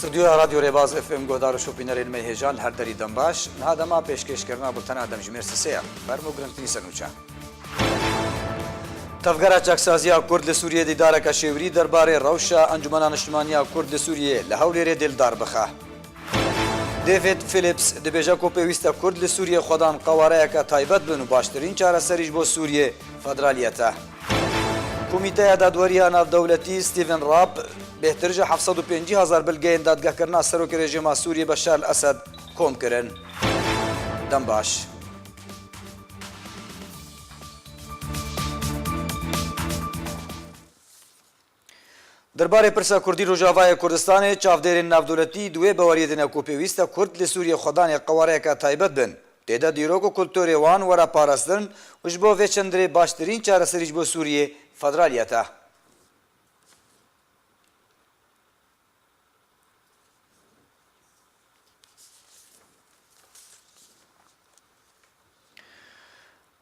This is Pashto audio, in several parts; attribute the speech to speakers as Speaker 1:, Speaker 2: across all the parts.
Speaker 1: استودیو رادیو ریواز اف ام گودار شوپینر مهجان هر دری دنباش هذا ما پیشکش کردن بولتن آدم جمیر سه برمو گرنتی سنوچا تفگرا چاکسازیا کرد سوریه دیدار کشوری درباره روشا انجمن نشمانیا کرد سوریه لهولی دلدار بخه دیوید فیلیپس دبیجا کو پیوسته کرد سوریه خودان قواره که تایبت بنو باشترین چاره سریج بو سوریه فدرالیته کمیته دادوری ناودولتی استیون راب بهترجه 750,000 بلگین دادگاه کرنا سروک رژیم سوریه بشار الاسد کم کرن دم باش درباره پرسا کردی روجاوای کردستان چاودیر ناودولتی دوی بواریدن کو پیوسته کرد لسوریه خدان قواره که تایبت بن تیدا دیروگو کلتوری وان ورا پاراستن وجبو وچندری باشترین چاره سریج بو سوریه فدرالیته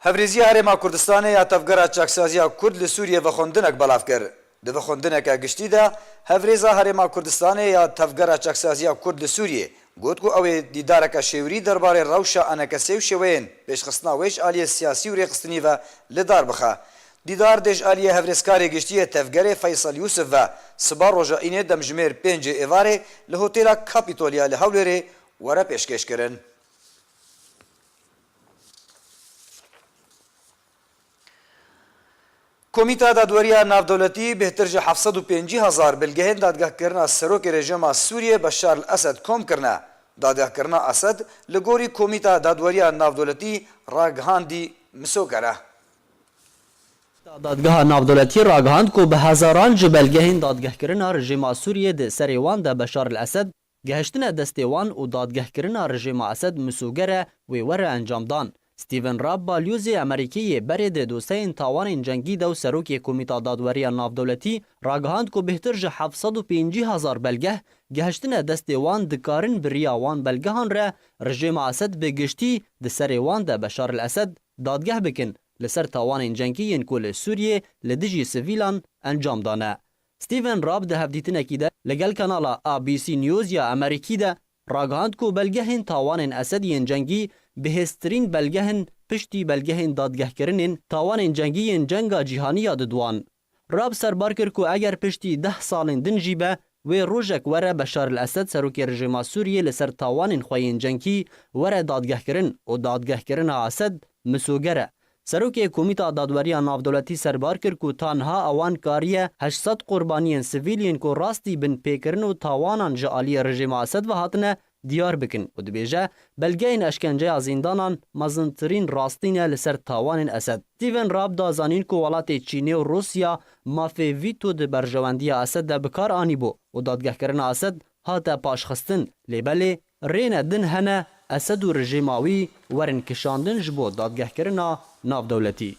Speaker 1: هفریزی هرما کردستان یا تفگرا چاکسازیا کرد لسوریه و خوندنک بلاف کرد. دو خوندنک گشتی دا هفریزا هرما کردستان یا تفگرا چاکسازیا کرد لسوریه گوت کو اوی دیدارک شوری درباره روشا انکسیو شوین پیش خصنا ویش آلیه سیاسی و ریقستنی و لدار بخا. دیدار دش آلیه هفریزکاری گشتی تفگر فیصل یوسف و سبار روژا اینه دمجمیر 5 ایواره لهوتیلا کاپیتولیا لحولره ورا پیشکش کرن. کمیته دادوری ناودولتی بهترجه 750,000 بلگهن دادگاه کرنا سروک رژیم سوریه بشار الاسد کم کرنا دادگاه کرنا اسد لگوری کمیته دادوری ناودولتی راگهاندی مسوگره
Speaker 2: دادگاه ناودولتی راگهاند کو به هزاران بلگهن دادگاه کرنا رژیم سوریه د سریوان د بشار الاسد گهشتن دستیوان و دادگاه کرنا رژیم اسد مسوگره و ور انجام دان ستیون راب بالیوزی امریکی برید دوستین تاوان جنگی دو سروکی کمیته دادوری ناودولتی راگهاند کو بهترجه 750,000 بلگه گهشتن دستیوان دکارن بریاوان بلگهان را رژیم اسد بگشتی د سریوان د بشار الاسد دادگاه بکن لسر تاوان جنگی کل سوریه لدجی سویلان انجام دانه. ستیون راب ده هفدیتنکی ده لگل کانالا ABC نیوز یا امریکی ده راگهاند کو بلگهن تاوان اسدین جنگی بهسترین بلگهن پشتی بلگهن دادگاه کرنین تاوان جنگی جنگا جیهانی یاد دوان. راب سربار کر کو اگر پشتی 10 سالین دن جیبه و روژک وره بشار الاسد سروک رژیم سوریه لسر تاوان خوین جنگی وره دادگاه کرن و دادگاه کرن اسد مسوگره. سروک کمیته دادوری ناودولتی سربار کر کو تانها اوان کاریه 800 قربانیان سویلین کو راستی بن پیکرن و تاوانان جالی رژیم اسد و هاتنه دیار بکن و دبیجه بلگین اشکنجه زندانان مزنترین راستین لسر تاوان اسد. ستیون راب دازانین کو ولات چینی و روسیا مافی ویتو د برجواندی اسد د بکار آنی بو و دادگاه کرن اسد هاته پاشخستن لیبلی رین دن هنه اسد و رژیماوی ورن کشاندن جبو دادگاه کرنا ناف دولتی.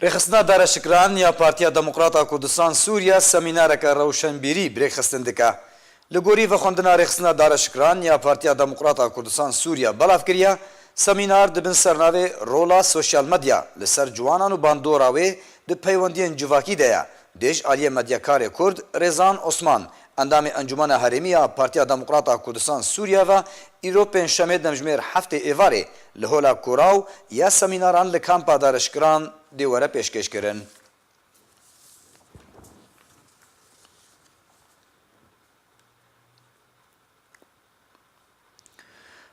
Speaker 1: رخصنا دار شکران یا پارتیا دموکراتا کردستان سوریا سمینارک روشنبیری برخصندکه لگوری و خوندنا رخصنا دار شکران یا پارتیا دموکراتا کردستان سوریا بلاف کریا سمینار دبن سرناوی رولا سوشیال مدیا لسر جوانان و باندوراوی د پیوندین جواکی دیا دیش آلیه مدیاکار کرد رزان عثمان اندام انجمن هرمیا پارتیا دموکراتا کردستان سوریا و ایروپین شمید دمجمیر هفته ایواره لهولا کوراو یا سمیناران لکامپا دار شکران دیواره پیشکش کرن.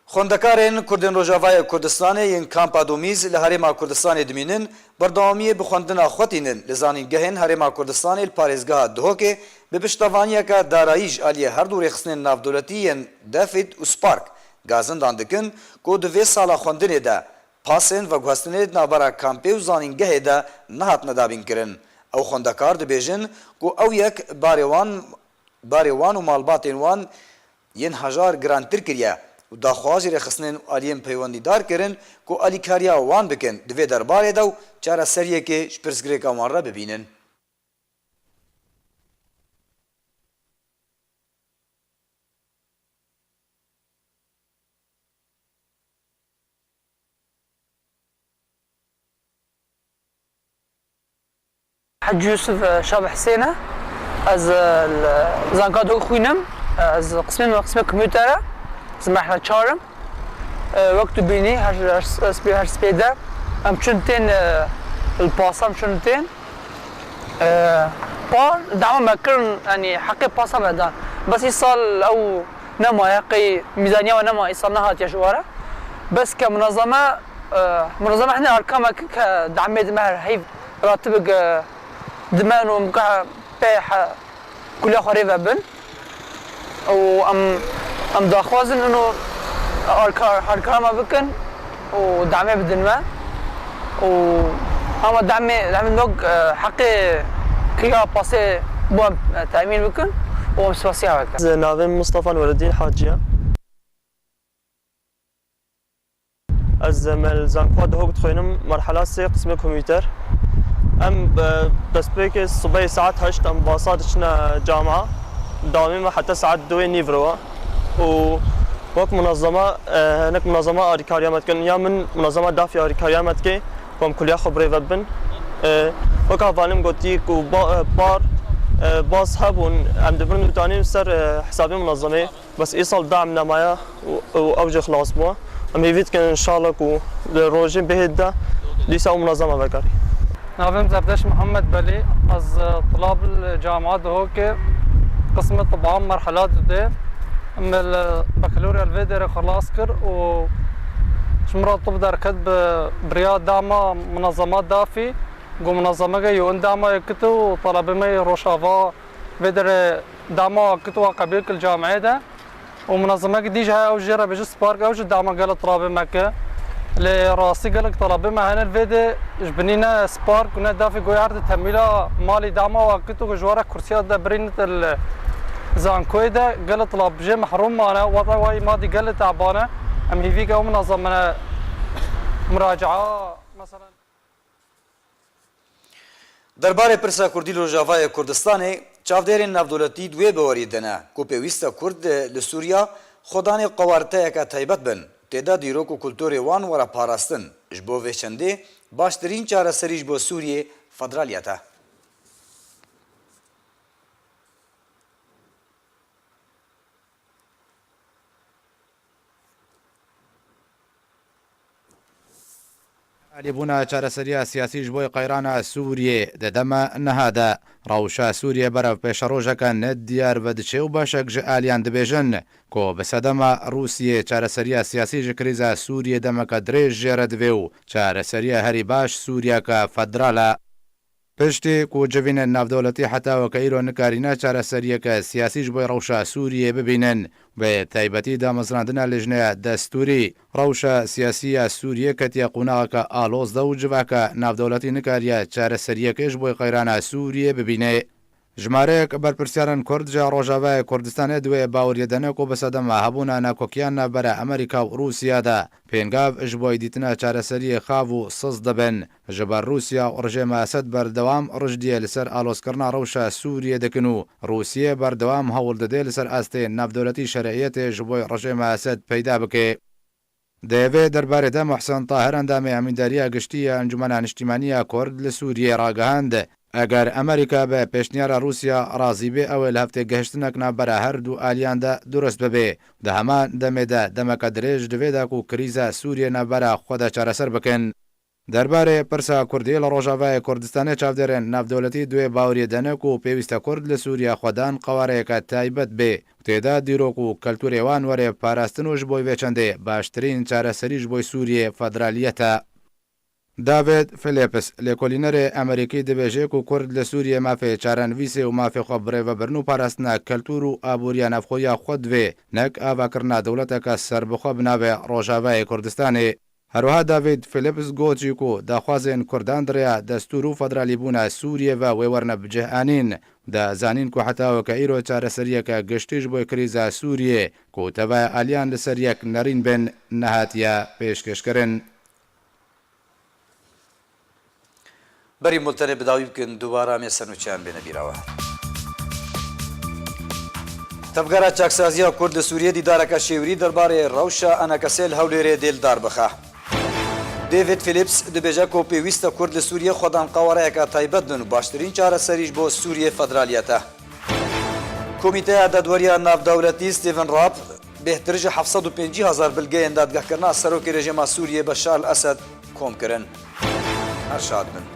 Speaker 1: خوندکارین کردن روجاوای کردستان این کامپا دومیز لحرما کردستان دمینن بردامی بخوندنا خوتینن لزانین گهن حرما کردستان الپارزگاه دهوکه به پشتوانیه که داراییج آلیه هر دو رخصن نافدولتی دافید و سپارک گازندان دکن که دوی سالا خوندنه ده پاسن و گوستنه نابرا کامپه و زانین گه ده نهات ندابین کرن او خوندکار دبیجن که او یک باریوان و مالباتین وان ین هزار گرانتر کریه و داخوازی رخصنین آلیم پیوندی دار کرن که آلی کاریا وان بکن دوی درباره دو چاره سریه که شپرسگریک آمان را ببینن.
Speaker 3: حج يوسف شاب حسينه از زانکادو خوینم از قسم کمپیوتره از مرحله چهارم وقت بینی هر سپیده ام چونتین الباسام چونتین بار دعم مكرن يعني حقي باسا مدان بس يصل او نما حقي ميزانيه ونما يصل نهات يا شواره بس كمنظمه منظمه احنا ارقام كدعم دمار هي راتب دمان ومقع بيح كل خريفه بن او ام داخوازن انه ارقام بكن ودعمه بدنما و اما دعم نوق حقي كيا باسي بوم تأمين بكن ومسواسيها بكن.
Speaker 4: ناوم مصطفى نور الدين حاجية. از مل زانکواد هوك تخوينم مرحلة سي قسم كمبيوتر. ام بس بيك الصبح ساعات 8 ام باصاتنا جامعة داومي حتى ساعات 2 نيفروا و وقت منظمة هناك منظمة أريكاريا متكن يا من منظمة دافع أريكاريا متكي وم كلية خبرة وبن وكا فالم قلتي كو بار باص هبون ام دبرن متانين سر حسابي منظمة بس إيصال دعم نمايا وأوجه خلاص بوا ام يفيد كان إن شاء الله كو روجين بهدا ليسا منظمة بكاري.
Speaker 5: نافم زبدش محمد بلي از طلاب الجامعات هوك قسم طبعا مرحلات ده من البكالوريا الفيدر خلاص كر و شمرات طب در كتب برياد دعمة منظمات دافي قو منظمة يو ان دعمة كتو طلبة مي روشافا فيدر دعمة كتو قبيل الجامعة ده ومنظمة ديجها او جيرا بجس بارك او جد دعمة قالت طلبة مكة لراسي قالك طلبة ما هنا الفيدر جبنينا سبارك ونا دافي قو يعرض تميلا مالي دعمة وكتو جوارا كرسيات ده برينة زانكويدا قالت طلاب جي محروم معنا وضع واي ماضي قالت تعبانة ام هيفيك او منظمة مراجعة مثلا
Speaker 1: درباره پرسا کردی روجاوای کردستان چاودرین نافدولتی دوی بواری دنه کو پیوستا کرد لسوریا خدان قوارته کا تایبت بن تعداد دیروک و کلتور وان ورا پاراستن جبو وچنده باشترین چاره سریج بو سوریه فدرالیته
Speaker 6: لبونا چارەسەریە سیاسیش بۆی قەیرانە سووریێ دەدەمە نەهادا ڕەوشە سووریە بەرەو پێشەڕۆژەکە نەت دیار بە دچێ و باشەك ژە ئالیان دەبێژن کۆ بەسەدەمە رووسیە چارەسەریە سیاسی ژ کریزە سووریە دەمەکە درێژ ژێرە دەبێ و چارەسەریە هەری باش سووریەکە فەدراڵە پشتی کو جوین نافدولتی حتا وکە ئیرۆ نکارینە چارەسەریەکە سیاسیش بۆی ڕەوشە سووریێ ببینن بە تایبەتی دامەزراندنە لژنەیە دەستوری ڕەوشە سیاسیە سووریە کەتیە قوناغەکە ئالۆزدە و جوواکە نافدەوڵەتی نکاریە چارەسەریەکەش بۆی قەیرانە سووریێ ببینێ ژمارەیەک بەرپرسیارن کورد جا ڕۆژاوای کوردستانە دوێ باوەریەدەنێک و بەسەدەما هەبوونا ناکۆکیانە بەرە ئەمریکا و رووسیادا پێنگاو ژ بۆی دیتنە چارەسەری خاو و سز دەبن ژبەر رووسیا و ڕژێمە ئەسەد بەردەوام ڕژدیە لەسەر ئالۆزکردنا ڕەوشە سووریە دەکن و رووسیە بەردەوام هەوڵ دەدێ لەسەر ئاستێ نافدەوڵەتی شەرعیەتێ ژ بۆی ڕژێمە ئەسەد پەیدا بکێ دەیەوێت دەربارەدا محسن تاهر ئەندامی ئەمینداریە گشتیە ئەنجومەنە نیشتیمانیە کورد لە سووریە ڕاگەهاند ئەگەر ئەمریکا بە پێشنیارە رووسیا ڕازی بێ ئەوە لە هەفتێک گەهشتنەکنا بەرە هەردوو ئالیاندا دروست ببێ دە هەمان دەمێدا دەمەکە درێژ دەوێدا و کریزە سووریە نەبەرە خۆدا چارەسەر بکەن دەربارەی پرسا کوردی لە ڕۆژاوای کوردستانی چاودێرن نافدەوڵەتی دوێ باوریە دەنێک و پێویستە کورد لە سووریا خۆدان قوارەیەکە تایبەت بێ تێدا دیرۆک و کەلتورێوان وەرێ پاراستنوش بۆی وێچەندێ باشترین چارەسەریش بۆی سووریە فەدرالیەتە داوید فلیپس لێکۆلینەرێ ئەمریکی دەبێژێک و کورد لە سووریە مافێ چارەنویسێ و مافێ خۆ بڕێوەبرن و پاراستنە کەلتور و ئابووریە نافخۆیە خۆ دوێ نەک ئاواکردنا دەوڵەتەکە سەربەخۆ بناوێ ڕۆژاوای کوردستانی هەروەها داوید فلیپس گۆچیک و داخوازێن کوردان درەیە دەستور و فەدرالی بوونە سووریەوە وێوەرنە بجێئانین دەزانین کو حتاوەکە ئیرۆ چارەسەریەکە گشتیش بۆی کریزە سووریێ کۆتەبای ئالیان لەسەر یەک نەڕین بن نەهاتیە پێشکەشکردن
Speaker 1: بەری ملتەنێ بداوی بکەن دووبارە ئەمێ سەرنوچیان بێنە بیرەوە تەبگەرە چاکسازیە کورد لە سووریە دیدارەکە شێوری دەربارەی ڕەوشە ئەنەکەسێل هەولێرێ دێلدار بخە دێڤید فلیپس دەبێژە کۆ پێویستە کورد لە سووریە خۆدان قەوارەیەکە تایبەت بن و باشترین چارەسەریش بۆ سووریە فەدرالیەتە کۆمیتەیە دادوەریە ناودەوڵەتی ستیڤن ڕاپ بهتر ji 750,000 bilgeyên dadgehkirina serokê rejima Sûriyê Beşar el Esed kom kirin. Her şad bin.